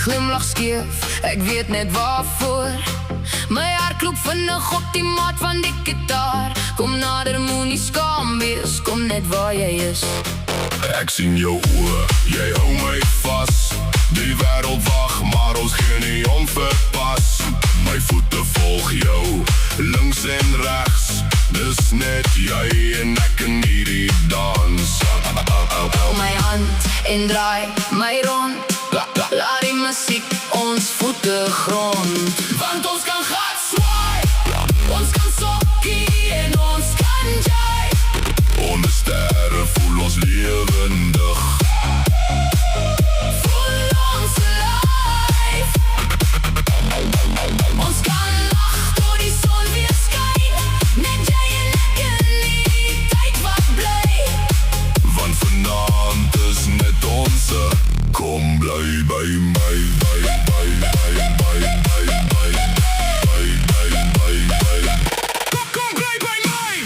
glimlach skeef, ek weet net waarvoor. My hart klop vinnig op die maat van die gitaar. Kom nader, moenie skaam wees, kom net waar jy is. Ek sien jou oë, jy hou my vas. Die wêreld wag, maar ons gee nie om vir pas. My voete volg jou, links en regs. Dis net jy en ek in hierdie dans. Hou my hand en draai my rond. Laat die musiek ons voete grond. Want ons kan gat swaai, ons kan sokkie en ons kan jy. Onder sterre voel ons lewendig. Voel ons life. Ons kan lag tot die son weer skyn. Net jy en ek in die tyd wat bly. Want vanaand is net ons. Kom bly by my, by. Kom bly by my.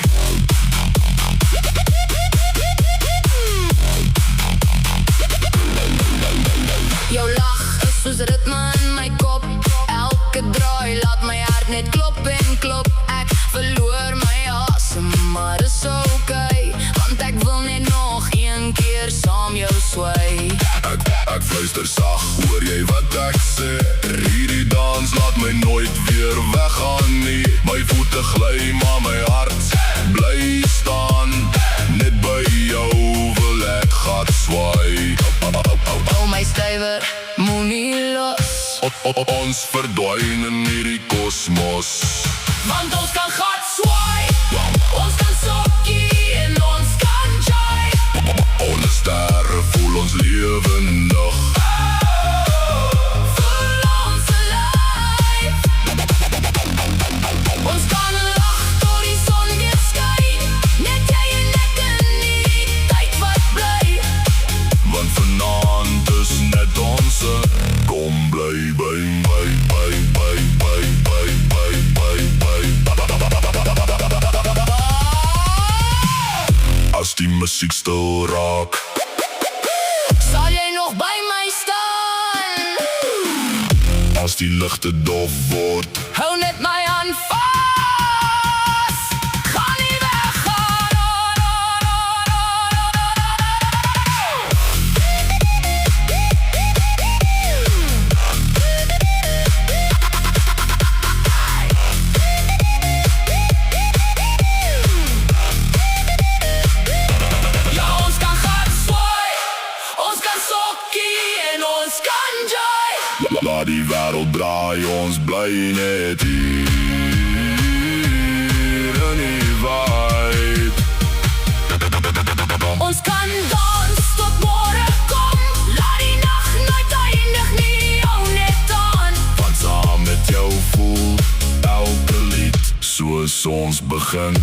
Jou lach is soos ritme in my kop. Elke draai laat my hart net klop en klop. Ek verloor my asem, maar is okay. Want ek wil net nog een keer saam jou swai. Ek fluister sag, hoor jy wat ek sê? Hierdie dans laat my nooit weer weggaan nie. My voete gly, maar my hart bly staan. Net by jou wil ek gat swaai. Hou my stywer, moenie los. Ons verdwyn in hierdie kosmos. Want ons kan gat swaai, ons kan sokkie en ons kan jy. Onder sterre voel ons lewendig. Voel ons life. Ons kan lag tot die son weer skyn. Net jy en ek in die tyd wat bly. Want vanaand is net ons. Kom bly by my, As die musiek stil raak, sal jy nog by my staan? as die ligte dof word, Hou net my hand vas. Gaan nie weggaan. Ja, ons kan gat swaai, ons kan sokkie en ons kan jy. laat die wêreld draai, ons bly net hier in die vibe. Ons kan dans tot môre kom. Laat die nag nooit eindig nie, hou net aan. Want saam met jou voel elke lied soos ons begin.